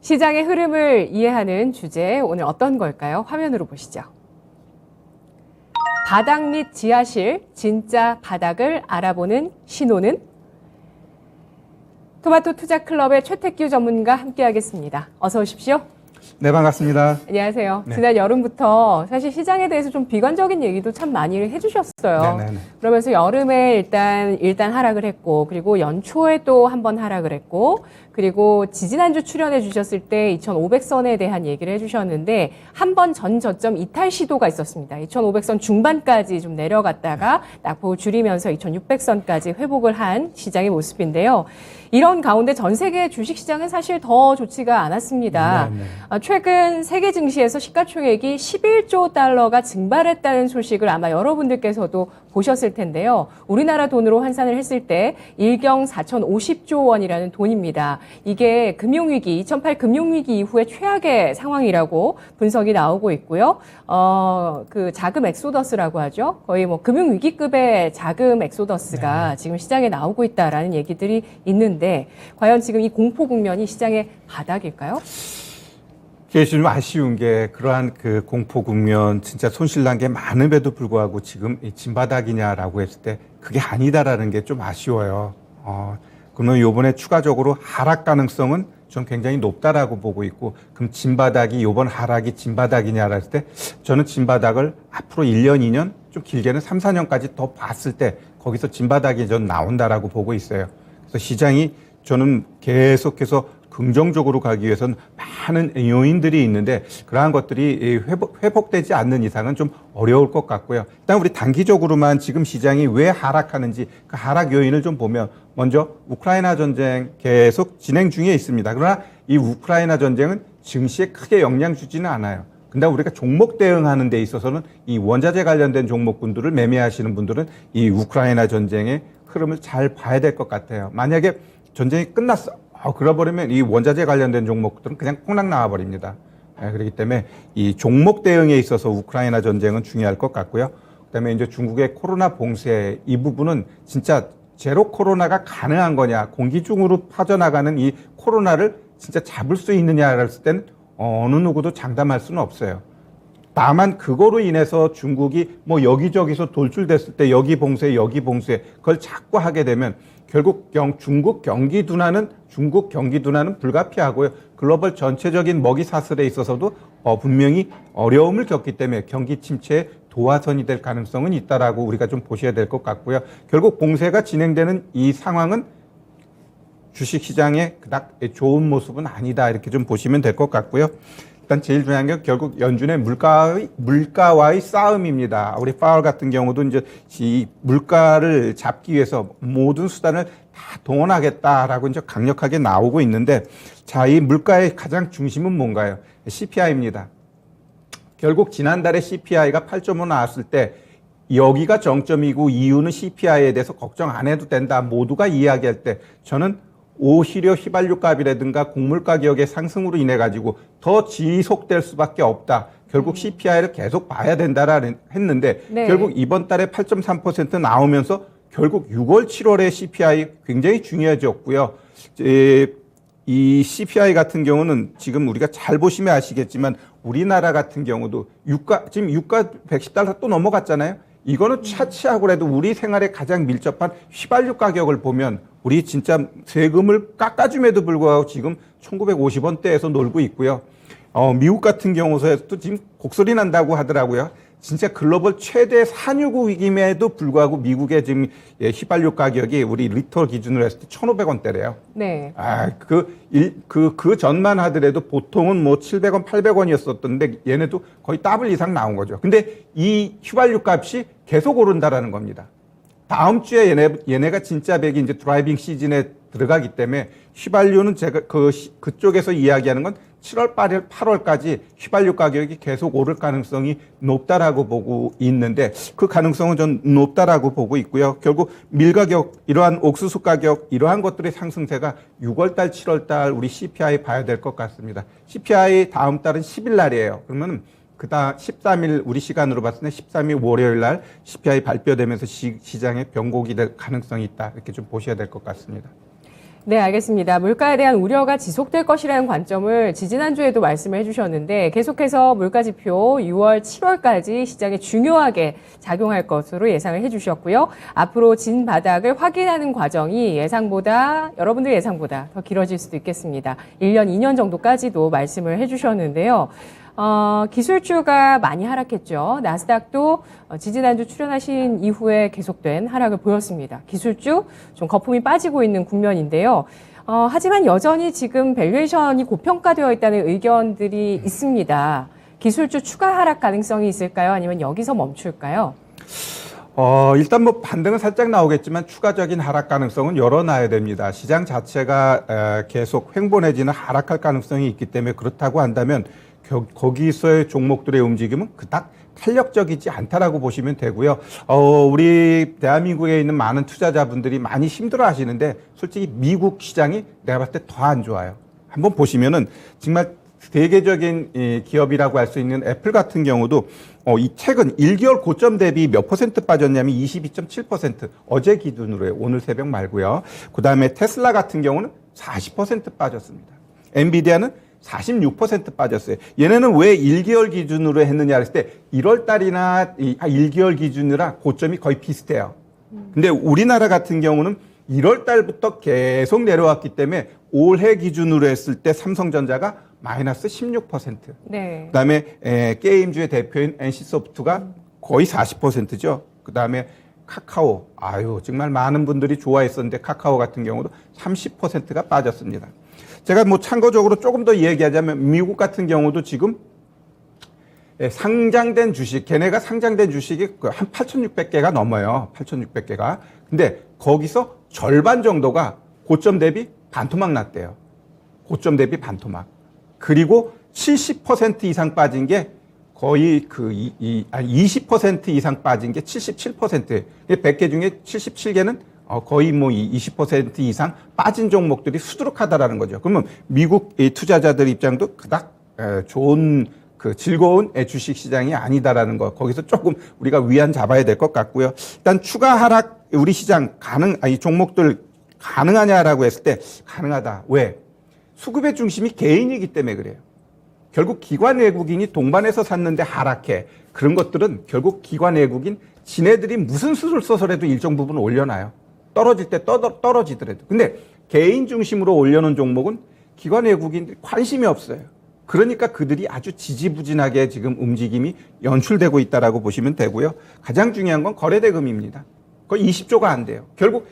시장의 흐름을 이해하는 주제, 오늘 어떤 걸까요? 화면으로 보시죠. 바닥 및 지하실, 진짜 바닥을 알아보는 신호는? 토마토 투자클럽의 최택규 전문가 함께하겠습니다. 어서 오십시오. 네, 반갑습니다. 안녕하세요. 네. 지난 여름부터 사실 시장에 대해서 좀 비관적인 얘기도 참 많이 해주셨어요. 네네네. 그러면서 여름에 일단 하락을 했고, 그리고 연초에 또 한 번 하락을 했고, 그리고 지지난주 출연해 주셨을 때 2,500선에 대한 얘기를 해주셨는데 한 번 전 저점 이탈 시도가 있었습니다. 2,500선 중반까지 좀 내려갔다가 낙폭을 줄이면서 2,600선까지 회복을 한 시장의 모습인데요. 이런 가운데 전 세계 주식시장은 사실 더 좋지가 않았습니다. 최근 세계 증시에서 시가총액이 11조 달러가 증발했다는 소식을 아마 여러분들께서도 보셨을 텐데요. 우리나라 돈으로 환산을 했을 때 일경 4,050조 원이라는 돈입니다. 이게 금융위기, 2008 금융위기 이후에 최악의 상황이라고 분석이 나오고 있고요. 그 자금 엑소더스라고 하죠. 거의 뭐 금융위기급의 자금 엑소더스가 지금 시장에 나오고 있다라는 얘기들이 있는데 과연 지금 이 공포 국면이 시장의 바닥일까요? 이게 좀 아쉬운 게 그러한 그 공포 국면 진짜 손실난 게 많음에도 불구하고 지금 이 진바닥이냐라고 했을 때 그게 아니다라는 게 좀 아쉬워요. 그러면 요번에 추가적으로 하락 가능성은 좀 굉장히 높다라고 보고 있고, 그럼 진바닥이 요번 하락이 진바닥이냐라고 했을 때 저는 진바닥을 앞으로 1년, 2년, 좀 길게는 3, 4년까지 더 봤을 때 거기서 진바닥이 전 나온다라고 보고 있어요. 그래서 시장이 저는 계속해서 긍정적으로 가기 위해서는 많은 요인들이 있는데 그러한 것들이 회복되지 않는 이상은 좀 어려울 것 같고요. 일단 우리 단기적으로만 지금 시장이 왜 하락하는지 그 하락 요인을 좀 보면, 먼저 우크라이나 전쟁 계속 진행 중에 있습니다. 그러나 이 우크라이나 전쟁은 증시에 크게 영향 주지는 않아요. 근데 우리가 종목 대응하는 데 있어서는 이 원자재 관련된 종목군들을 매매하시는 분들은 이 우크라이나 전쟁의 흐름을 잘 봐야 될 것 같아요. 만약에 전쟁이 끝났어. 그러버리면 이 원자재 관련된 종목들은 그냥 폭락 나와버립니다. 그렇기 때문에 이 종목 대응에 있어서 우크라이나 전쟁은 중요할 것 같고요. 그다음에 이제 중국의 코로나 봉쇄 이 부분은 진짜 제로 코로나가 가능한 거냐, 공기 중으로 퍼져나가는 이 코로나를 진짜 잡을 수 있느냐를 했을 때는 어느 누구도 장담할 수는 없어요. 다만 그거로 인해서 중국이 뭐 여기저기서 돌출됐을 때 여기 봉쇄 그걸 자꾸 하게 되면 결국 중국 경기 둔화는 불가피하고요. 글로벌 전체적인 먹이 사슬에 있어서도 분명히 어려움을 겪기 때문에 경기 침체의 도화선이 될 가능성은 있다라고 우리가 좀 보셔야 될 것 같고요. 결국 봉쇄가 진행되는 이 상황은 주식시장의 그닥 좋은 모습은 아니다, 이렇게 좀 보시면 될 것 같고요. 일단 제일 중요한 게 결국 연준의 물가와의 싸움입니다. 우리 파월 같은 경우도 이제 이 물가를 잡기 위해서 모든 수단을 다 동원하겠다라고 이제 강력하게 나오고 있는데, 자, 이 물가의 가장 중심은 뭔가요? CPI입니다. 결국 지난달에 CPI가 8.5 나왔을 때 여기가 정점이고 이유는 CPI에 대해서 걱정 안 해도 된다, 모두가 이야기할 때 저는 오히려 휘발유 값이라든가 곡물 가격의 상승으로 인해 가지고 더 지속될 수밖에 없다. 결국 CPI를 계속 봐야 된다라는 했는데 결국 이번 달에 8.3% 나오면서 결국 6월, 7월의 CPI 굉장히 중요해졌고요. 이 CPI 같은 경우는 지금 우리가 잘 보시면 아시겠지만 우리나라 같은 경우도 지금 유가 110달러 또 넘어갔잖아요. 이거는 차치하고라도 우리 생활에 가장 밀접한 휘발유 가격을 보면 우리 진짜 세금을 깎아줌에도 불구하고 지금 1950원대에서 놀고 있고요. 미국 같은 경우에도 지금 곡소리 난다고 하더라고요. 진짜 글로벌 최대 산유국 위기임에도 불구하고 미국의 지금 휘발유 가격이 우리 리터 기준으로 했을 때 1,500원대래요. 네. 그 전만 하더라도 보통은 뭐 700원, 800원이었었던데 얘네도 거의 더블 이상 나온 거죠. 근데 이 휘발유 값이 계속 오른다라는 겁니다. 다음 주에 얘네가 진짜 백이 이제 드라이빙 시즌에 들어가기 때문에 휘발유는 제가 그쪽에서 이야기하는 건 7월, 8월까지 휘발유 가격이 계속 오를 가능성이 높다라고 보고 있는데 그 가능성은 좀 높다라고 보고 있고요. 결국 밀 가격, 이러한 옥수수 가격, 이러한 것들의 상승세가 6월달, 7월달 우리 CPI 봐야 될 것 같습니다. CPI 다음 달은 10일 날이에요. 그러면 그다음 13일 우리 시간으로 봤을 때 13일 월요일 날 CPI 발표되면서 시장에 변곡이 될 가능성이 있다, 이렇게 좀 보셔야 될 것 같습니다. 네, 알겠습니다. 물가에 대한 우려가 지속될 것이라는 관점을 지지난주에도 말씀을 해주셨는데 계속해서 물가지표 6월, 7월까지 시장에 중요하게 작용할 것으로 예상을 해주셨고요. 앞으로 진 바닥을 확인하는 과정이 여러분들 예상보다 더 길어질 수도 있겠습니다. 1년, 2년 정도까지도 말씀을 해주셨는데요. 기술주가 많이 하락했죠. 나스닥도 지지난주 출연하신 이후에 계속된 하락을 보였습니다. 기술주 좀 거품이 빠지고 있는 국면인데요. 하지만 여전히 지금 밸류에이션이 고평가되어 있다는 의견들이 있습니다. 기술주 추가 하락 가능성이 있을까요? 아니면 여기서 멈출까요? 일단 뭐 반등은 살짝 나오겠지만 추가적인 하락 가능성은 열어놔야 됩니다. 시장 자체가 계속 횡보내지는 하락할 가능성이 있기 때문에 그렇다고 한다면 거기서의 종목들의 움직임은 그닥 탄력적이지 않다라고 보시면 되고요. 우리 대한민국에 있는 많은 투자자분들이 많이 힘들어 하시는데 솔직히 미국 시장이 내가 봤을 때 더 안 좋아요. 한번 보시면은 정말 세계적인 기업이라고 할 수 있는 애플 같은 경우도 이 최근 1개월 고점 대비 몇 퍼센트 빠졌냐면 22.7%. 어제 기준으로요. 오늘 새벽 말고요. 그다음에 테슬라 같은 경우는 40% 빠졌습니다. 엔비디아는 46% 빠졌어요. 얘네는 왜 1개월 기준으로 했느냐 했을 때 1월 달이나 1개월 기준이라 고점이 거의 비슷해요. 근데 우리나라 같은 경우는 1월 달부터 계속 내려왔기 때문에 올해 기준으로 했을 때 삼성전자가 마이너스 16%. 네. 그다음에 게임주의 대표인 NC소프트가 거의 40%죠. 그다음에 카카오. 정말 많은 분들이 좋아했었는데 카카오 같은 경우도 30%가 빠졌습니다. 제가 뭐 참고적으로 조금 더 얘기하자면 미국 같은 경우도 지금 상장된 주식, 걔네가 상장된 주식이 한 8,600개가 넘어요. 8,600개가. 근데 거기서 절반 정도가 고점 대비 반토막 났대요. 고점 대비 반토막. 그리고 70% 이상 빠진 게 거의 20% 이상 빠진 게 77%예요. 100개 중에 77개는 거의 뭐 20% 이상 빠진 종목들이 수두룩하다라는 거죠. 그러면 미국 투자자들 입장도 그닥 좋은 즐거운 주식 시장이 아니다라는 거. 거기서 조금 우리가 위안 잡아야 될 것 같고요. 일단 추가 하락 우리 시장 이 종목들 가능하냐라고 했을 때 가능하다. 왜? 수급의 중심이 개인이기 때문에 그래요. 결국 기관 외국인이 동반해서 샀는데 하락해. 그런 것들은 결국 기관 외국인 지네들이 무슨 수를 써서라도 일정 부분 올려놔요. 떨어질 때 떨어지더라도. 근데 개인 중심으로 올려놓은 종목은 기관 외국인들이 관심이 없어요. 그러니까 그들이 아주 지지부진하게 지금 움직임이 연출되고 있다라고 보시면 되고요. 가장 중요한 건 거래대금입니다. 거의 20조가 안 돼요. 결국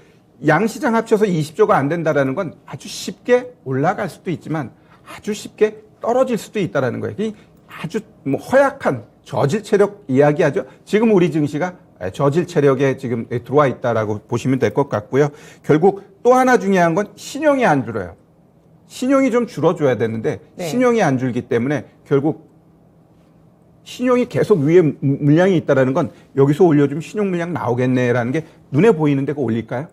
양시장 합쳐서 20조가 안 된다라는 건 아주 쉽게 올라갈 수도 있지만 아주 쉽게 떨어질 수도 있다라는 거예요. 아주 뭐 허약한 저질 체력 이야기하죠. 지금 우리 증시가 저질 체력에 지금 들어와 있다라고 보시면 될 것 같고요. 결국 또 하나 중요한 건 신용이 안 줄어요. 신용이 좀 줄어줘야 되는데 네. 신용이 안 줄기 때문에 결국 신용이 계속 위에 물량이 있다라는 건 여기서 올려주면 신용 물량 나오겠네라는 게 눈에 보이는데 그거 올릴까요?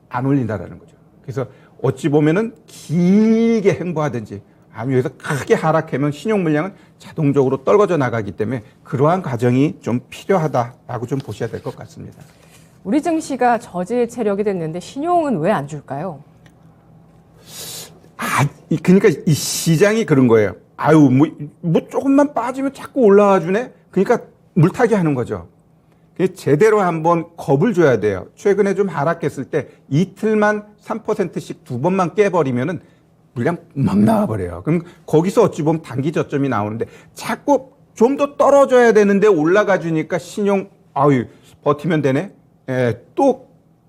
안 올린다라는 거죠. 그래서 어찌 보면은 길게 횡보하든지 아니면 여기서 크게 하락하면 신용 물량은 자동적으로 떨궈져 나가기 때문에 그러한 과정이 좀 필요하다라고 좀 보셔야 될 것 같습니다. 우리 증시가 저질 체력이 됐는데 신용은 왜 안 줄까요? 그러니까 이 시장이 그런 거예요. 뭐 조금만 빠지면 자꾸 올라와 주네? 그러니까 물타기 하는 거죠. 제대로 한번 겁을 줘야 돼요. 최근에 좀 하락했을 때 이틀만 3%씩 두 번만 깨버리면은 물량 막 나와버려요. 그럼 거기서 어찌 보면 단기 저점이 나오는데 자꾸 좀 더 떨어져야 되는데 올라가 주니까 신용, 버티면 되네? 또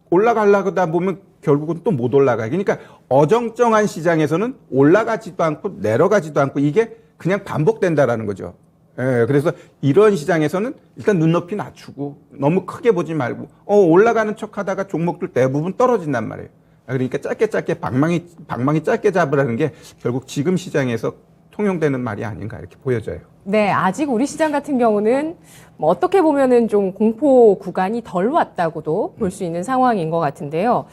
올라가려고 하다 보면 결국은 또 못 올라가요. 그러니까 어정쩡한 시장에서는 올라가지도 않고 내려가지도 않고 이게 그냥 반복된다라는 거죠. 그래서 이런 시장에서는 일단 눈높이 낮추고 너무 크게 보지 말고 올라가는 척 하다가 종목들 대부분 떨어진단 말이에요. 그러니까 짧게 방망이 짧게 잡으라는 게 결국 지금 시장에서 통용되는 말이 아닌가 이렇게 보여져요. 네, 아직 우리 시장 같은 경우는 뭐 어떻게 보면은 좀 공포 구간이 덜 왔다고도 볼 수 있는 상황인 것 같은데요.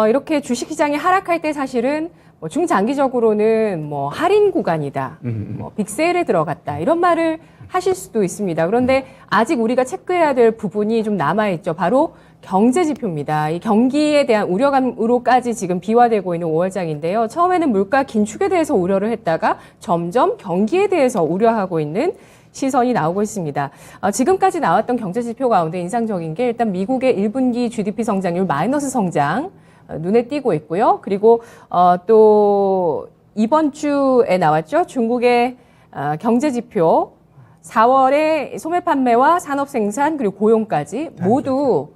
이렇게 주식시장이 하락할 때 사실은 뭐 중장기적으로는 뭐 할인 구간이다, 뭐 빅세일에 들어갔다 이런 말을 하실 수도 있습니다. 그런데 아직 우리가 체크해야 될 부분이 좀 남아있죠. 바로 경제 지표입니다. 이 경기에 대한 우려감으로까지 지금 비화되고 있는 5월장인데요. 처음에는 물가 긴축에 대해서 우려를 했다가 점점 경기에 대해서 우려하고 있는 시선이 나오고 있습니다. 지금까지 나왔던 경제 지표 가운데 인상적인 게 일단 미국의 1분기 GDP 성장률 마이너스 성장 눈에 띄고 있고요. 그리고 또 이번 주에 나왔죠. 중국의 경제 지표 4월에 소매 판매와 산업 생산 그리고 고용까지 모두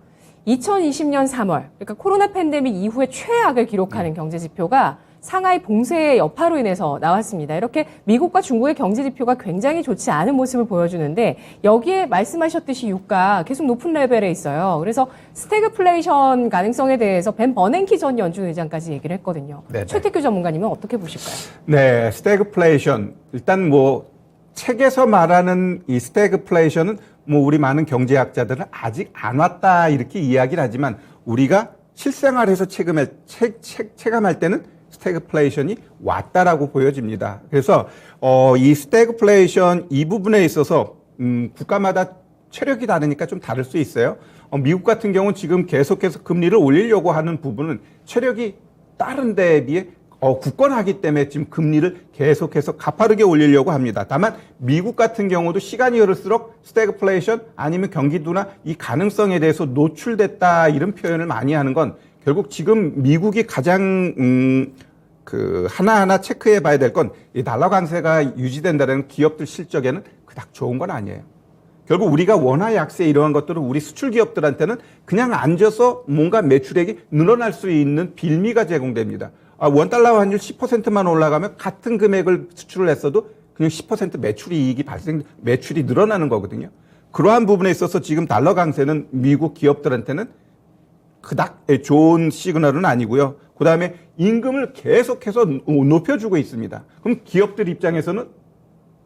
2020년 3월, 그러니까 코로나 팬데믹 이후에 최악을 기록하는 경제 지표가 상하이 봉쇄의 여파로 인해서 나왔습니다. 이렇게 미국과 중국의 경제 지표가 굉장히 좋지 않은 모습을 보여주는데 여기에 말씀하셨듯이 유가 계속 높은 레벨에 있어요. 그래서 스태그플레이션 가능성에 대해서 벤 버냉키 전 연준 의장까지 얘기를 했거든요. 네네. 최태규 전문가님은 어떻게 보실까요? 네, 스태그플레이션. 일단 뭐 책에서 말하는 이 스태그플레이션은 뭐 우리 많은 경제학자들은 아직 안 왔다 이렇게 이야기를 하지만 우리가 실생활에서 체감할 때는 스태그플레이션이 왔다라고 보여집니다. 그래서 이 스태그플레이션 이 부분에 있어서 국가마다 체력이 다르니까 좀 다를 수 있어요. 미국 같은 경우는 지금 계속해서 금리를 올리려고 하는 부분은 체력이 다른 데에 비해 굳건하기 때문에 지금 금리를 계속해서 가파르게 올리려고 합니다. 다만 미국 같은 경우도 시간이 흐를수록 스태그플레이션 아니면 경기도나 이 가능성에 대해서 노출됐다 이런 표현을 많이 하는 건 결국 지금 미국이 가장 하나하나 체크해 봐야 될 건 이 달러 강세가 유지된다는 기업들 실적에는 그닥 좋은 건 아니에요. 결국 우리가 원화 약세 이러한 것들은 우리 수출 기업들한테는 그냥 앉아서 뭔가 매출액이 늘어날 수 있는 빌미가 제공됩니다. 원달러 환율 10%만 올라가면 같은 금액을 수출을 했어도 그냥 10% 매출이 늘어나는 거거든요. 그러한 부분에 있어서 지금 달러 강세는 미국 기업들한테는 그닥 좋은 시그널은 아니고요. 그 다음에 임금을 계속해서 높여주고 있습니다. 그럼 기업들 입장에서는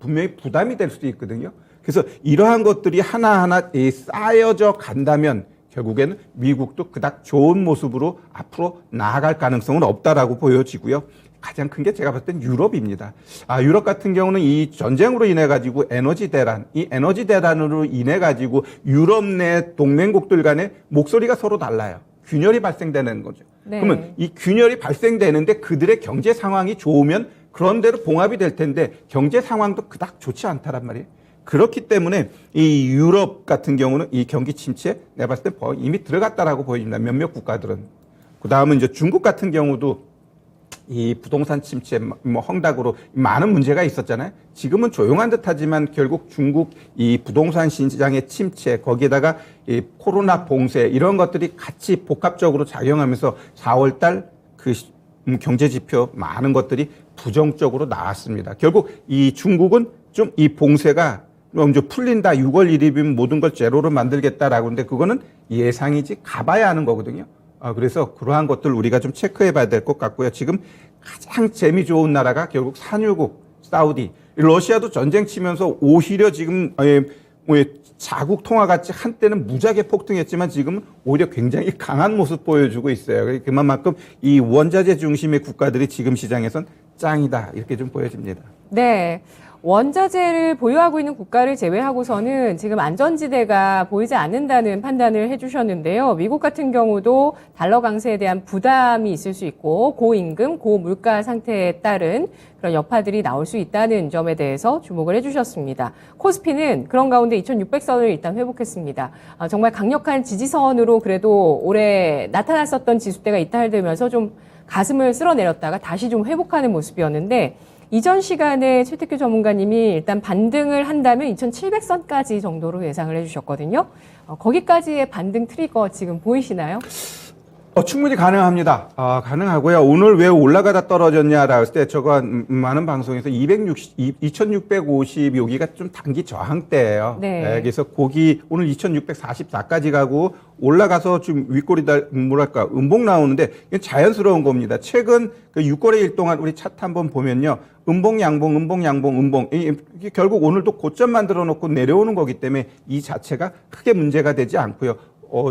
분명히 부담이 될 수도 있거든요. 그래서 이러한 것들이 하나하나 쌓여져 간다면 결국에는 미국도 그닥 좋은 모습으로 앞으로 나아갈 가능성은 없다라고 보여지고요. 가장 큰 게 제가 봤을 땐 유럽입니다. 유럽 같은 경우는 이 전쟁으로 인해 가지고 이 에너지 대란으로 인해 가지고 유럽 내 동맹국들 간의 목소리가 서로 달라요. 균열이 발생되는 거죠. 네. 그러면 이 균열이 발생되는데 그들의 경제 상황이 좋으면 그런 대로 봉합이 될 텐데 경제 상황도 그닥 좋지 않다란 말이에요. 그렇기 때문에 이 유럽 같은 경우는 이 경기 침체에 내가 봤을 때 이미 들어갔다라고 보입니다. 몇몇 국가들은. 그 다음은 이제 중국 같은 경우도 이 부동산 침체 헝닭으로 많은 문제가 있었잖아요. 지금은 조용한 듯하지만 결국 중국 이 부동산 시장의 침체 거기에다가 이 코로나 봉쇄 이런 것들이 같이 복합적으로 작용하면서 4월달 경제 지표 많은 것들이 부정적으로 나왔습니다. 결국 이 중국은 좀 이 봉쇄가 좀 풀린다. 6월 1일이면 모든 걸 제로로 만들겠다라고 하는데 그거는 예상이지 가봐야 하는 거거든요. 그래서 그러한 것들 우리가 좀 체크해 봐야 될 것 같고요. 지금 가장 재미 좋은 나라가 결국 산유국, 사우디. 러시아도 전쟁 치면서 오히려 지금 자국 통화 같이 한때는 무지하게 폭등했지만 지금은 오히려 굉장히 강한 모습 보여주고 있어요. 그만큼 이 원자재 중심의 국가들이 지금 시장에선 짱이다. 이렇게 좀 보여집니다. 네. 원자재를 보유하고 있는 국가를 제외하고서는 지금 안전지대가 보이지 않는다는 판단을 해주셨는데요. 미국 같은 경우도 달러 강세에 대한 부담이 있을 수 있고 고임금, 고물가 상태에 따른 그런 여파들이 나올 수 있다는 점에 대해서 주목을 해주셨습니다. 코스피는 그런 가운데 2600선을 일단 회복했습니다. 정말 강력한 지지선으로 그래도 올해 나타났었던 지수대가 이탈되면서 좀 가슴을 쓸어내렸다가 다시 좀 회복하는 모습이었는데 이전 시간에 최태규 전문가님이 일단 반등을 한다면 2700선까지 정도로 예상을 해주셨거든요. 거기까지의 반등 트리거 지금 보이시나요? 충분히 가능합니다. 가능하고요. 오늘 왜 올라가다 떨어졌냐라고 했을 때 저거 많은 방송에서 2650 여기가 좀 단기 저항대예요. 네. 그래서 거기 오늘 2644까지 가고 올라가서 좀 윗골이 음봉 나오는데 이건 자연스러운 겁니다. 최근 그 6거래일 동안 우리 차트 한번 보면요. 음봉, 양봉, 음봉, 양봉, 음봉. 이게 결국 오늘도 고점 만들어 놓고 내려오는 거기 때문에 이 자체가 크게 문제가 되지 않고요.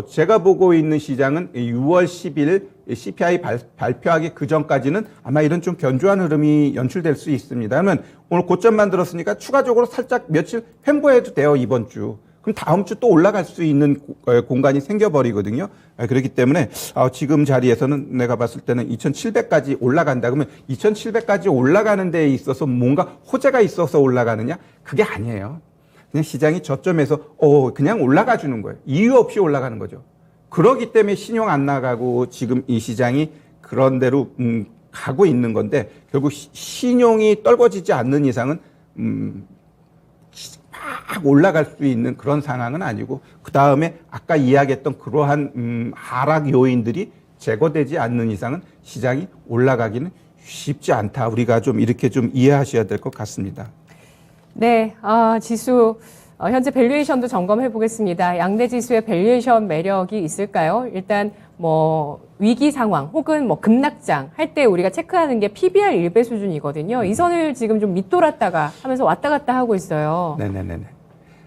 제가 보고 있는 시장은 6월 10일 CPI 발표하기 그 전까지는 아마 이런 좀 견조한 흐름이 연출될 수 있습니다. 그러면 오늘 고점 만들었으니까 추가적으로 살짝 며칠 횡보해도 돼요, 이번 주. 그럼 다음 주 또 올라갈 수 있는 공간이 생겨버리거든요. 그렇기 때문에 지금 자리에서는 내가 봤을 때는 2,700까지 올라간다. 그러면 2,700까지 올라가는 데에 있어서 뭔가 호재가 있어서 올라가느냐? 그게 아니에요. 그냥 시장이 저점에서 그냥 올라가 주는 거예요. 이유 없이 올라가는 거죠. 그렇기 때문에 신용 안 나가고 지금 이 시장이 그런 대로 가고 있는 건데 결국 신용이 떨궈지지 않는 이상은 막 올라갈 수 있는 그런 상황은 아니고 그 다음에 아까 이야기했던 그러한 하락 요인들이 제거되지 않는 이상은 시장이 올라가기는 쉽지 않다. 우리가 좀 이렇게 좀 이해하셔야 될 것 같습니다. 네, 지수 현재 밸류에이션도 점검해 보겠습니다. 양대 지수의 밸류에이션 매력이 있을까요? 일단 뭐 위기 상황 혹은 뭐 급락장 할 때 우리가 체크하는 게 PBR 1배 수준이거든요. 이 선을 지금 좀 밑돌았다가 하면서 왔다 갔다 하고 있어요. 네네네.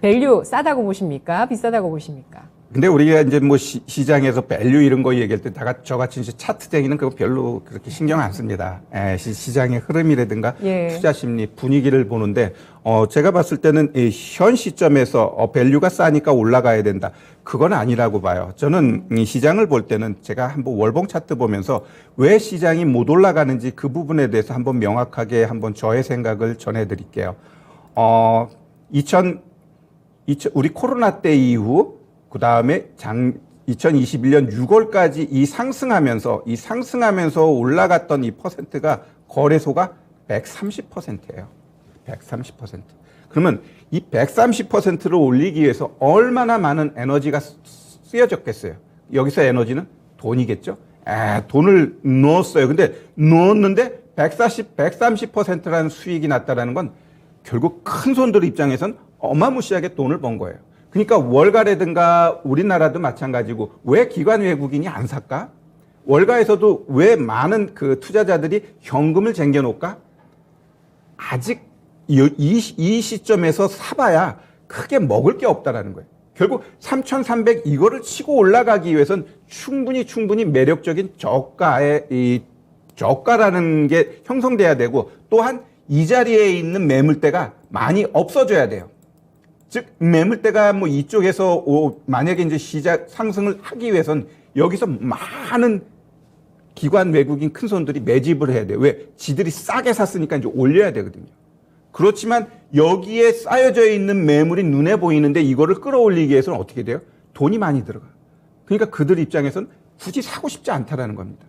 밸류 싸다고 보십니까? 비싸다고 보십니까? 근데 우리가 이제 뭐 시장에서 밸류 이런 거 얘기할 때 저같이 이제 차트쟁이는 그거 별로 그렇게 신경 안 씁니다. 시장의 흐름이라든가 투자 심리 분위기를 보는데 제가 봤을 때는 현 시점에서 밸류가 싸니까 올라가야 된다. 그건 아니라고 봐요. 저는 이 시장을 볼 때는 제가 한번 월봉 차트 보면서 왜 시장이 못 올라가는지 그 부분에 대해서 한번 명확하게 한번 저의 생각을 전해드릴게요. 우리 코로나 때 이후 그 다음에 2021년 6월까지 이 상승하면서 올라갔던 이 퍼센트가 거래소가 130%예요. 130%. 그러면 이 130%를 올리기 위해서 얼마나 많은 에너지가 쓰여졌겠어요. 여기서 에너지는 돈이겠죠. 돈을 넣었어요. 근데 넣었는데 130%라는 수익이 났다라는 건 결국 큰 손들 입장에선 어마무시하게 돈을 번 거예요. 그러니까 월가라든가 우리나라도 마찬가지고 왜 기관 외국인이 안 살까? 월가에서도 왜 많은 그 투자자들이 현금을 쟁겨놓을까? 아직 이 시점에서 사봐야 크게 먹을 게 없다라는 거예요. 결국 3,300 이거를 치고 올라가기 위해선 충분히 매력적인 저가라는 게 형성돼야 되고 또한 이 자리에 있는 매물대가 많이 없어져야 돼요. 즉 매물대가 뭐 이쪽에서 만약에 이제 시작 상승을 하기 위해선 여기서 많은 기관 외국인 큰 손들이 매집을 해야 돼요. 왜? 지들이 싸게 샀으니까 이제 올려야 되거든요. 그렇지만 여기에 쌓여져 있는 매물이 눈에 보이는데 이거를 끌어올리기 위해서는 어떻게 돼요? 돈이 많이 들어가. 그러니까 그들 입장에서는 굳이 사고 싶지 않다라는 겁니다.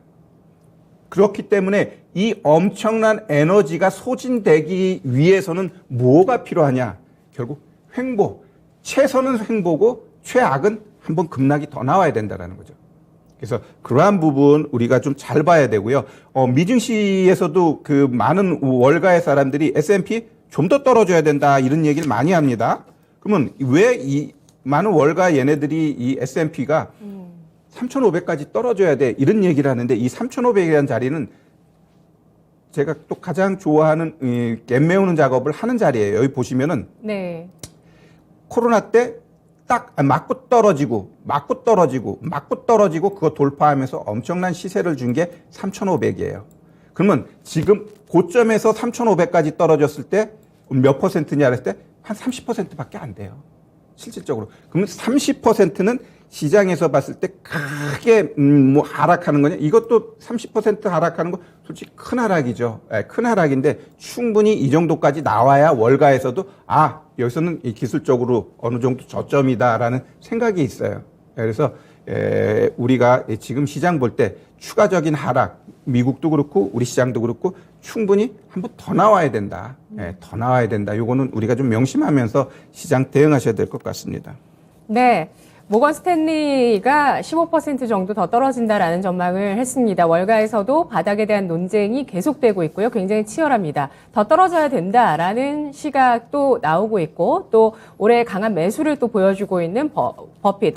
그렇기 때문에 이 엄청난 에너지가 소진되기 위해서는 뭐가 필요하냐? 결국 횡보, 최선은 횡보고 최악은 한번 급락이 더 나와야 된다는 거죠. 그래서 그러한 부분 우리가 좀 잘 봐야 되고요. 미증시에서도 그 많은 월가의 사람들이 S&P 좀 더 떨어져야 된다 이런 얘기를 많이 합니다. 그러면 왜 이 많은 월가 얘네들이 이 S&P가 3,500까지 떨어져야 돼 이런 얘기를 하는데 이 3,500이라는 자리는 제가 또 가장 좋아하는 갭 메우는 작업을 하는 자리예요. 여기 보시면은 네. 코로나 때 딱 맞고 떨어지고 그거 돌파하면서 엄청난 시세를 준 게 3,500이에요. 그러면 지금 고점에서 3,500까지 떨어졌을 때 몇 퍼센트냐 했을 때 한 30%밖에 안 돼요. 실질적으로. 그러면 30%는 시장에서 봤을 때 크게 뭐 하락하는 거냐? 이것도 30% 하락하는 거 솔직히 큰 하락이죠. 큰 하락인데 충분히 이 정도까지 나와야 월가에서도 여기서는 기술적으로 어느 정도 저점이다라는 생각이 있어요. 그래서 우리가 지금 시장 볼 때 추가적인 하락, 미국도 그렇고 우리 시장도 그렇고 충분히 한번 더 나와야 된다. 더 나와야 된다. 요거는 우리가 좀 명심하면서 시장 대응하셔야 될 것 같습니다. 네. 모건 스탠리가 15% 정도 더 떨어진다라는 전망을 했습니다. 월가에서도 바닥에 대한 논쟁이 계속되고 있고요. 굉장히 치열합니다. 더 떨어져야 된다라는 시각도 나오고 있고 또 올해 강한 매수를 또 보여주고 있는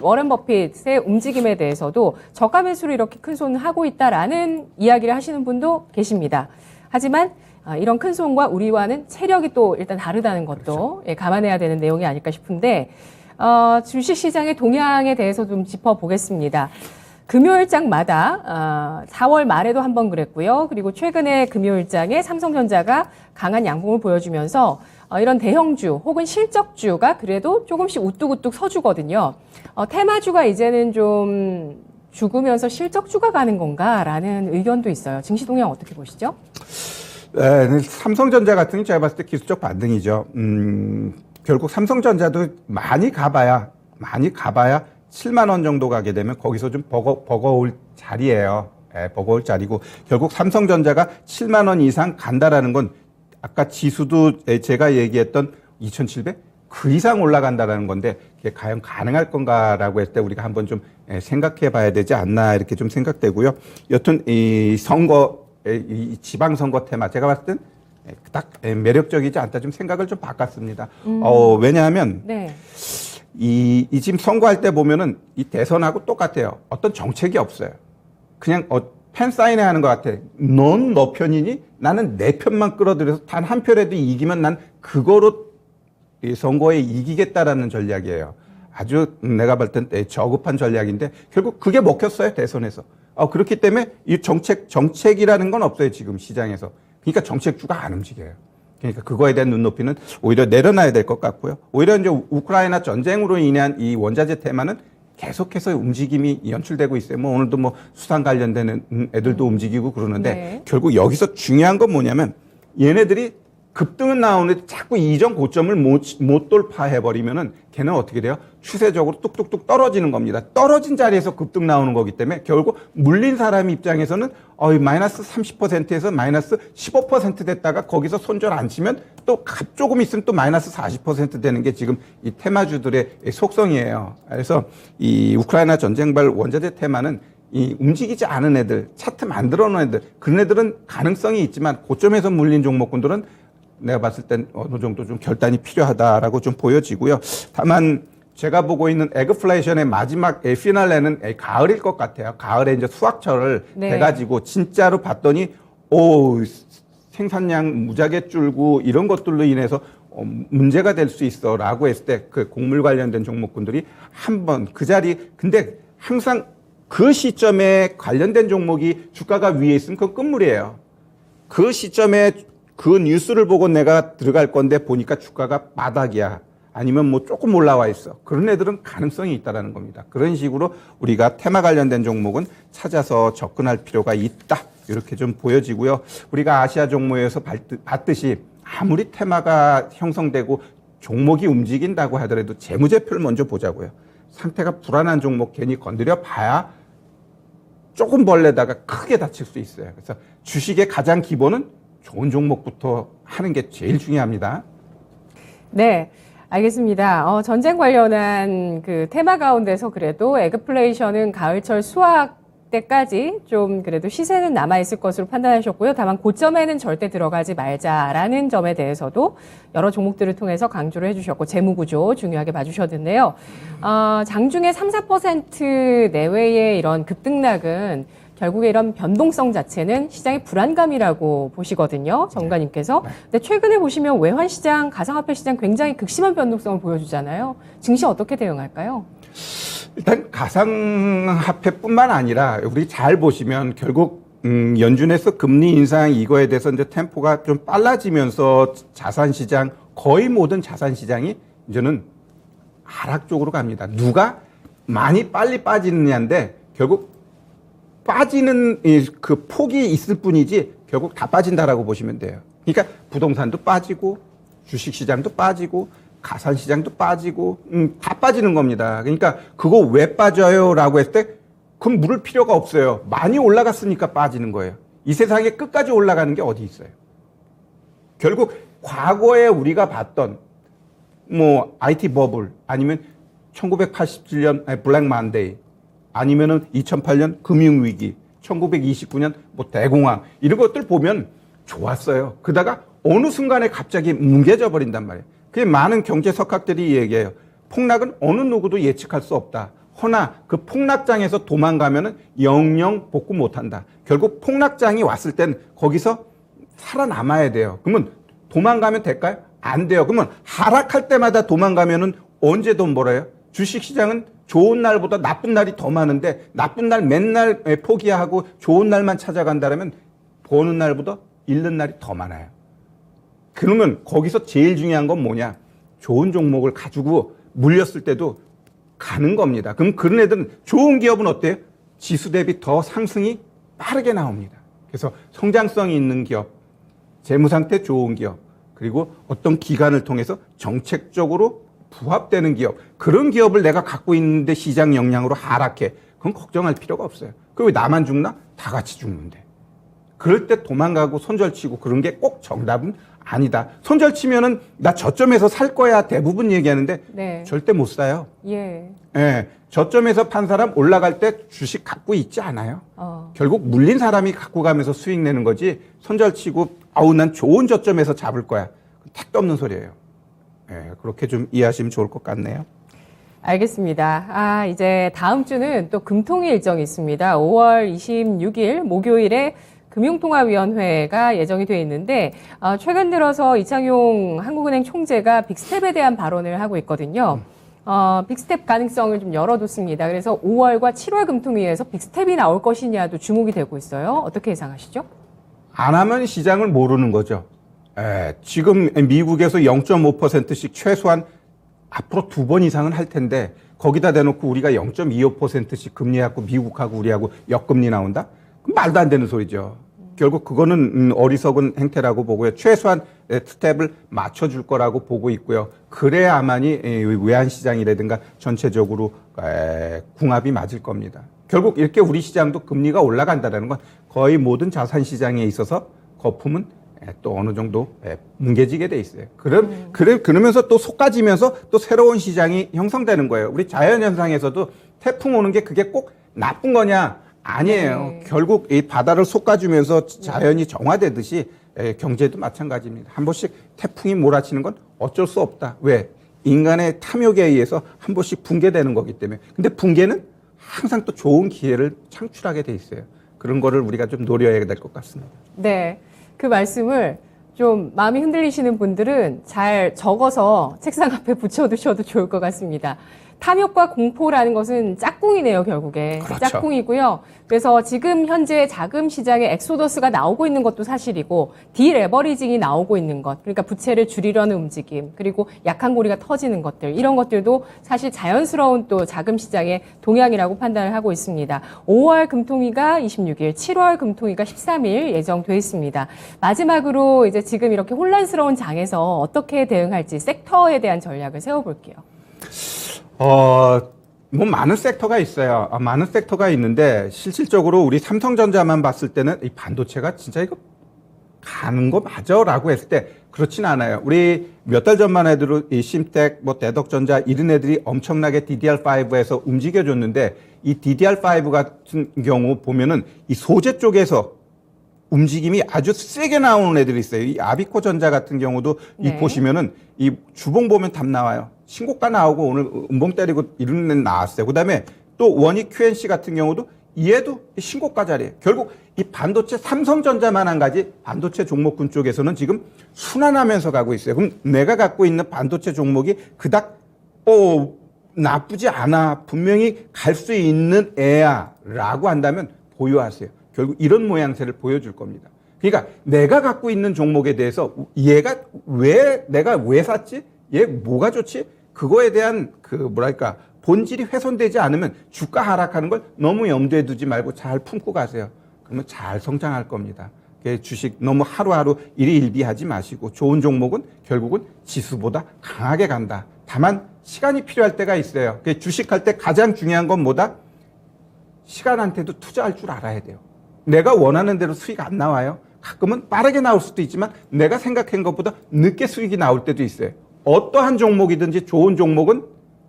워렌 버핏의 움직임에 대해서도 저가 매수를 이렇게 큰손을 하고 있다라는 이야기를 하시는 분도 계십니다. 하지만 이런 큰손과 우리와는 체력이 또 일단 다르다는 것도 감안해야 되는 내용이 아닐까 싶은데 주식시장의 동향에 대해서 좀 짚어보겠습니다. 금요일장마다 4월 말에도 한번 그랬고요. 그리고 최근에 금요일장에 삼성전자가 강한 양봉을 보여주면서 이런 대형주 혹은 실적주가 그래도 조금씩 우뚝우뚝 서주거든요. 테마주가 이제는 좀 죽으면서 실적주가 가는 건가라는 의견도 있어요. 증시 동향 어떻게 보시죠? 네, 삼성전자 같은 경우 제가 봤을 때 기술적 반등이죠. 결국 삼성전자도 많이 가봐야 7만 원 정도 가게 되면 거기서 좀 버거울 자리예요. 예, 버거울 자리고 결국 삼성전자가 7만 원 이상 간다라는 건 아까 지수도 제가 얘기했던 2,700? 그 이상 올라간다라는 건데 그게 과연 가능할 건가라고 했을 때 우리가 한번 좀 생각해 봐야 되지 않나 이렇게 좀 생각되고요. 여튼 이 선거, 이 지방선거 테마 제가 봤을 땐 딱 매력적이지 않다 좀 생각을 좀 바꿨습니다. 왜냐하면 네. 이 지금 선거할 때 보면은 이 대선하고 똑같아요. 어떤 정책이 없어요. 그냥 팬 사인회 하는 것 같아. 넌 너 편이니? 나는 내 편만 끌어들여서 단 한 표라도 이기면 난 그거로 이 선거에 이기겠다라는 전략이에요. 아주 내가 볼 땐 저급한 전략인데 결국 그게 먹혔어요, 대선에서. 그렇기 때문에 이 정책이라는 건 없어요, 지금 시장에서. 그러니까 정책주가 안 움직여요. 그러니까 그거에 대한 눈높이는 오히려 내려놔야 될 것 같고요. 오히려 이제 우크라이나 전쟁으로 인한 이 원자재 테마는 계속해서 움직임이 연출되고 있어요. 뭐 오늘도 뭐 수산 관련되는 애들도 움직이고 그러는데 네. 결국 여기서 중요한 건 뭐냐면 얘네들이 급등은 나오는데 자꾸 이전 고점을 못 돌파해버리면은 걔는 어떻게 돼요? 추세적으로 뚝뚝뚝 떨어지는 겁니다. 떨어진 자리에서 급등 나오는 거기 때문에 결국 물린 사람 입장에서는 마이너스 30%에서 마이너스 15% 됐다가 거기서 손절 안 치면 또 조금 있으면 또 마이너스 40% 되는 게 지금 이 테마주들의 속성이에요. 그래서 이 우크라이나 전쟁발 원자재 테마는 이 움직이지 않은 애들, 차트 만들어 놓은 애들, 그런 애들은 가능성이 있지만 고점에서 물린 종목군들은 내가 봤을 땐 어느 정도 좀 결단이 필요하다라고 좀 보여지고요. 다만 제가 보고 있는 에그플레이션의 마지막 피날레는 가을일 것 같아요. 가을에 이제 수확철을 네. 돼가지고 진짜로 봤더니 생산량 무지하게 줄고 이런 것들로 인해서 문제가 될 수 있어라고 했을 때 그 곡물 관련된 종목군들이 한번 그 자리 근데 항상 그 시점에 관련된 종목이 주가가 위에 있으면 그건 끝물이에요. 그 시점에 그 뉴스를 보고 내가 들어갈 건데 보니까 주가가 바닥이야. 아니면 뭐 조금 올라와 있어. 그런 애들은 가능성이 있다라는 겁니다. 그런 식으로 우리가 테마 관련된 종목은 찾아서 접근할 필요가 있다. 이렇게 좀 보여지고요. 우리가 아시아 종목에서 봤듯이 아무리 테마가 형성되고 종목이 움직인다고 하더라도 재무제표를 먼저 보자고요. 상태가 불안한 종목 괜히 건드려 봐야 조금 벌레다가 크게 다칠 수 있어요. 그래서 주식의 가장 기본은 좋은 종목부터 하는 게 제일 중요합니다. 네, 알겠습니다. 전쟁 관련한 그 테마 가운데서 그래도 에그플레이션은 가을철 수확 때까지 좀 그래도 시세는 남아있을 것으로 판단하셨고요. 다만 고점에는 절대 들어가지 말자라는 점에 대해서도 여러 종목들을 통해서 강조를 해주셨고 재무구조 중요하게 봐주셨는데요. 장중에 3, 4% 내외의 이런 급등락은 결국에 이런 변동성 자체는 시장의 불안감이라고 보시거든요. 전문가님께서. 근데 최근에 보시면 외환시장, 가상화폐 시장 굉장히 극심한 변동성을 보여주잖아요. 증시 어떻게 대응할까요? 일단 가상화폐뿐만 아니라 우리 잘 보시면 결국 연준에서 금리 인상 이거에 대해서 이제 템포가 좀 빨라지면서 자산시장 거의 모든 자산시장이 이제는 하락 쪽으로 갑니다. 누가 많이 빨리 빠지느냐인데 결국 빠지는 그 폭이 있을 뿐이지 결국 다 빠진다라고 보시면 돼요. 그러니까 부동산도 빠지고 주식시장도 빠지고 가산시장도 빠지고 다 빠지는 겁니다. 그러니까 그거 왜 빠져요? 라고 했을 때 그럼 물을 필요가 없어요. 많이 올라갔으니까 빠지는 거예요. 이 세상에 끝까지 올라가는 게 어디 있어요? 결국 과거에 우리가 봤던 뭐 IT 버블 아니면 1987년 블랙 만데이 아니면은 2008년 금융위기, 1929년 뭐 대공황 이런 것들 보면 좋았어요. 그러다가 어느 순간에 갑자기 뭉개져 버린단 말이에요. 그게 많은 경제 석학들이 얘기해요. 폭락은 어느 누구도 예측할 수 없다. 허나 그 폭락장에서 도망가면은 영영 복구 못한다. 결국 폭락장이 왔을 땐 거기서 살아남아야 돼요. 그러면 도망가면 될까요? 안 돼요. 그러면 하락할 때마다 도망가면은 언제 돈 벌어요? 주식시장은 좋은 날보다 나쁜 날이 더 많은데 나쁜 날 맨날 포기하고 좋은 날만 찾아간다면 버는 날보다 잃는 날이 더 많아요. 그러면 거기서 제일 중요한 건 뭐냐? 좋은 종목을 가지고 물렸을 때도 가는 겁니다. 그럼 그런 애들은 좋은 기업은 어때요? 지수 대비 더 상승이 빠르게 나옵니다. 그래서 성장성이 있는 기업, 재무상태 좋은 기업, 그리고 어떤 기간을 통해서 정책적으로 부합되는 기업, 그런 기업을 내가 갖고 있는데 시장 영향으로 하락해. 그건 걱정할 필요가 없어요. 그 왜 나만 죽나? 다 같이 죽는데. 그럴 때 도망가고 손절치고 그런 게 꼭 정답은 아니다. 손절치면은 나 저점에서 살 거야 대부분 얘기하는데 네. 절대 못 사요. 예. 예. 저점에서 판 사람 올라갈 때 주식 갖고 있지 않아요. 결국 물린 사람이 갖고 가면서 수익 내는 거지 손절치고 아우 난 좋은 저점에서 잡을 거야. 택도 없는 소리예요. 예, 그렇게 좀 이해하시면 좋을 것 같네요. 알겠습니다. 이제 다음 주는 또 금통위 일정이 있습니다. 5월 26일 목요일에 금융통화위원회가 예정이 되어 있는데 최근 들어서 이창용 한국은행 총재가 빅스텝에 대한 발언을 하고 있거든요. 빅스텝 가능성을 좀 열어뒀습니다. 그래서 5월과 7월 금통위에서 빅스텝이 나올 것이냐도 주목이 되고 있어요. 어떻게 예상하시죠? 안 하면 시장을 모르는 거죠. 지금 미국에서 0.5%씩 최소한 앞으로 2번 이상은 할 텐데 거기다 대놓고 우리가 0.25%씩 금리하고 미국하고 우리하고 역금리 나온다? 그럼 말도 안 되는 소리죠. 결국 그거는 어리석은 행태라고 보고요. 최소한 스텝을 맞춰줄 거라고 보고 있고요. 그래야만이 외환시장이라든가 전체적으로 궁합이 맞을 겁니다. 결국 이렇게 우리 시장도 금리가 올라간다는 건 거의 모든 자산시장에 있어서 거품은 또 어느 정도 뭉개지게 돼 있어요. 그러면서 또 쏟아지면서 또 새로운 시장이 형성되는 거예요. 우리 자연현상에서도 태풍 오는 게 그게 꼭 나쁜 거냐? 아니에요. 네. 결국 이 바다를 쏟아주면서 자연이 정화되듯이 경제도 마찬가지입니다. 한 번씩 태풍이 몰아치는 건 어쩔 수 없다. 왜? 인간의 탐욕에 의해서 한 번씩 붕괴되는 거기 때문에. 근데 붕괴는 항상 또 좋은 기회를 창출하게 돼 있어요. 그런 거를 우리가 좀 노려야 될 것 같습니다. 네. 그 말씀을 좀 마음이 흔들리시는 분들은 잘 적어서 책상 앞에 붙여두셔도 좋을 것 같습니다. 탐욕과 공포라는 것은 짝꿍이네요, 결국에. 그렇죠. 짝꿍이고요. 그래서 지금 현재 자금 시장에 엑소더스가 나오고 있는 것도 사실이고, 디레버리징이 나오고 있는 것, 그러니까 부채를 줄이려는 움직임, 그리고 약한 고리가 터지는 것들, 이런 것들도 사실 자연스러운 또 자금 시장의 동향이라고 판단을 하고 있습니다. 5월 금통위가 26일, 7월 금통위가 13일 예정돼 있습니다. 마지막으로 이제 지금 이렇게 혼란스러운 장에서 어떻게 대응할지 섹터에 대한 전략을 세워볼게요. 뭐 많은 섹터가 있어요. 많은 섹터가 있는데 실질적으로 우리 삼성전자만 봤을 때는 이 반도체가 진짜 이거 가는 거 맞아라고 했을 때 그렇진 않아요. 우리 몇 달 전만 해도 이 심텍, 뭐 대덕전자 이런 애들이 엄청나게 DDR5에서 움직여줬는데 이 DDR5 같은 경우 보면은 이 소재 쪽에서 움직임이 아주 세게 나오는 애들이 있어요. 이 아비코 전자 같은 경우도 이 보시면은 이 주봉 보면 답 나와요. 신고가 나오고 오늘 음봉 때리고 이런 애 나왔어요. 그다음에 또 원익 QNC 같은 경우도 얘도 신고가 자리에 결국 이 반도체 삼성전자만 한 가지 반도체 종목군 쪽에서는 지금 순환하면서 가고 있어요. 그럼 내가 갖고 있는 반도체 종목이 그닥 나쁘지 않아 분명히 갈 수 있는 애야라고 한다면 보유하세요. 결국 이런 모양새를 보여줄 겁니다. 그러니까 내가 갖고 있는 종목에 대해서 얘가 내가 왜 샀지? 얘 뭐가 좋지? 그거에 대한 본질이 훼손되지 않으면 주가 하락하는 걸 너무 염두에 두지 말고 잘 품고 가세요. 그러면 잘 성장할 겁니다. 주식 너무 하루하루 일희일비하지 마시고 좋은 종목은 결국은 지수보다 강하게 간다. 다만 시간이 필요할 때가 있어요. 주식할 때 가장 중요한 건 뭐다? 시간한테도 투자할 줄 알아야 돼요. 내가 원하는 대로 수익 안 나와요. 가끔은 빠르게 나올 수도 있지만 내가 생각한 것보다 늦게 수익이 나올 때도 있어요. 어떠한 종목이든지 좋은 종목은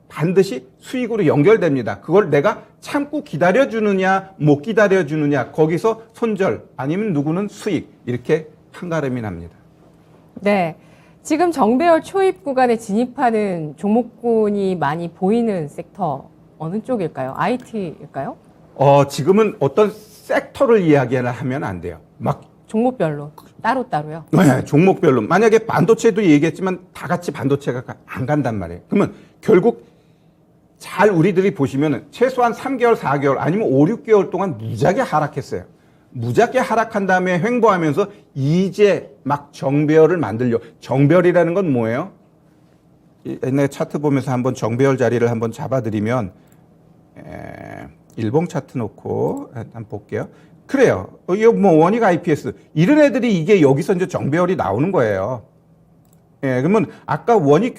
반드시 수익으로 연결됩니다. 그걸 내가 참고 기다려주느냐 못 기다려주느냐 거기서 손절 아니면 누구는 수익 이렇게 판가름이 납니다. 네, 지금 정배열 초입 구간에 진입하는 종목군이 많이 보이는 섹터 어느 쪽일까요? IT일까요? 지금은 어떤 섹터를 이야기하면 안 돼요. 막 종목별로 따로따로요? 네, 종목별로. 만약에 반도체도 얘기했지만 다 같이 반도체가 안 간단 말이에요. 그러면 결국 잘 우리들이 보시면은 최소한 3개월, 4개월 아니면 5, 6개월 동안 무지하게 하락했어요. 무지하게 하락한 다음에 횡보하면서 이제 막 정배열을 만들려. 정배열이라는 건 뭐예요? 옛날에 차트 보면서 한번 정배열 자리를 한번 잡아드리면 일봉 차트 놓고 한번 볼게요. 그래요. 이거 뭐 원익 IPS 이런 애들이 이게 여기서 이제 정배열이 나오는 거예요. 예, 그러면 아까 원익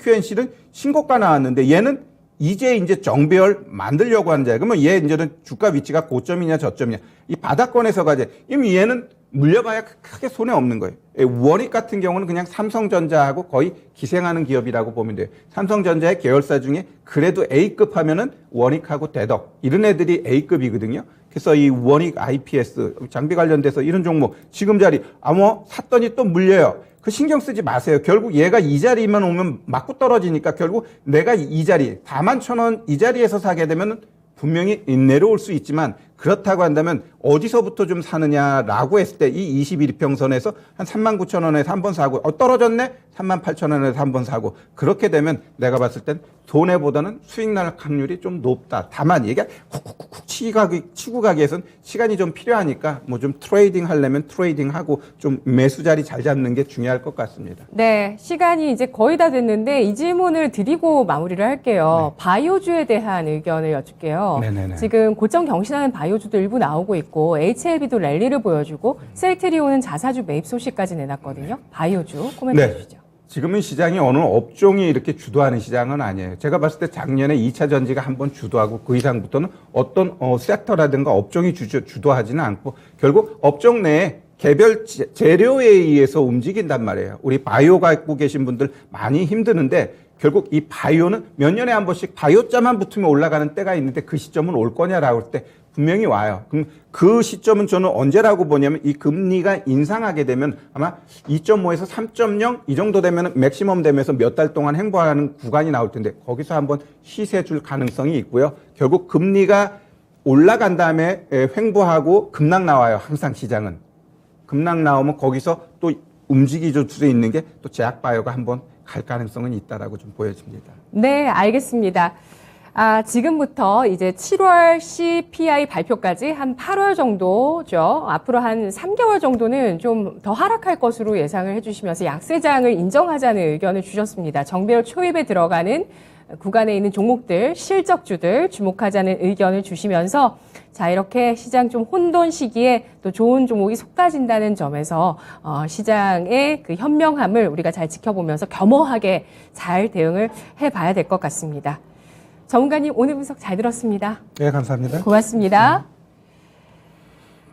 QNC는 신고가 나왔는데 얘는 이제 정배열 만들려고 하는 자예요. 그러면 얘 이제는 주가 위치가 고점이냐 저점이냐 이 바닥권에서 가지. 이미 얘는 물려봐야 크게 손해 없는 거예요. 예, 원익 같은 경우는 그냥 삼성전자하고 거의 기생하는 기업이라고 보면 돼요. 삼성전자의 계열사 중에 그래도 A급 하면은 원익하고 대덕 이런 애들이 A급이거든요. 그래서 이 원익 IPS 장비 관련돼서 이런 종목 지금 자리 뭐 샀더니 또 물려요. 그 신경 쓰지 마세요. 결국 얘가 이 자리만 오면 맞고 떨어지니까 결국 내가 이 자리 41,000원 이 자리에서 사게 되면 분명히 내려올 수 있지만 그렇다고 한다면 어디서부터 좀 사느냐라고 했을 때 이 21평선에서 한 39,000원에서 한번 사고 떨어졌네? 38,000원에서 한번 사고 그렇게 되면 내가 봤을 땐 손해보다는 수익 날 확률이 좀 높다. 다만 이게 쿡쿡쿡 치고 가기 위해서는 시간이 좀 필요하니까 뭐 좀 트레이딩 하려면 트레이딩하고 좀 매수 자리 잘 잡는 게 중요할 것 같습니다. 네, 시간이 이제 거의 다 됐는데 이 질문을 드리고 마무리를 할게요. 네. 바이오주에 대한 의견을 여쭐게요. 네네네. 지금 고점 경신하는 바이오주도 일부 나오고 있고 HLB도 랠리를 보여주고 셀트리온은 자사주 매입 소식까지 내놨거든요. 바이오주 코멘트 네. 주시죠. 지금은 시장이 어느 업종이 이렇게 주도하는 시장은 아니에요. 제가 봤을 때 작년에 2차 전지가 한번 주도하고 그 이상부터는 어떤 섹터라든가 업종이 주도하지는 않고 결국 업종 내에 개별 재료에 의해서 움직인단 말이에요. 우리 바이오 갖고 계신 분들 많이 힘드는데 결국 이 바이오는 몇 년에 한 번씩 바이오자만 붙으면 올라가는 때가 있는데 그 시점은 올 거냐라고 할 때 분명히 와요. 그럼 그 시점은 저는 언제라고 보냐면 이 금리가 인상하게 되면 아마 2.5에서 3.0 이 정도 되면 맥시멈 되면서 몇 달 동안 행보하는 구간이 나올 텐데 거기서 한번 시세 줄 가능성이 있고요. 결국 금리가 올라간 다음에 횡보하고 급락 나와요. 항상 시장은. 급락 나오면 거기서 또 움직일 수 있는 게 또 제약바이오가 한번 갈 가능성은 있다라고 좀 보여집니다. 네, 알겠습니다. 지금부터 이제 7월 CPI 발표까지 한 8월 정도죠. 앞으로 한 3개월 정도는 좀 더 하락할 것으로 예상을 해주시면서 약세장을 인정하자는 의견을 주셨습니다. 정배열 초입에 들어가는 구간에 있는 종목들, 실적주들 주목하자는 의견을 주시면서 자, 이렇게 시장 좀 혼돈 시기에 또 좋은 종목이 쏟아진다는 점에서 시장의 그 현명함을 우리가 잘 지켜보면서 겸허하게 잘 대응을 해봐야 될 것 같습니다. 전문가님 오늘 분석 잘 들었습니다. 네, 감사합니다. 고맙습니다.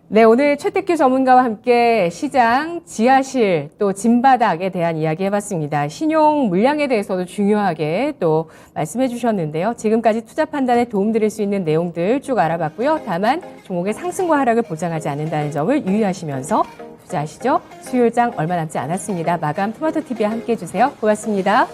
네, 오늘 최택규 전문가와 함께 시장, 지하실, 또 진바닥에 대한 이야기 해봤습니다. 신용 물량에 대해서도 중요하게 또 말씀해 주셨는데요. 지금까지 투자 판단에 도움드릴 수 있는 내용들 쭉 알아봤고요. 다만 종목의 상승과 하락을 보장하지 않는다는 점을 유의하시면서 투자하시죠. 수요일장 얼마 남지 않았습니다. 마감 토마토TV와 함께 해주세요. 고맙습니다.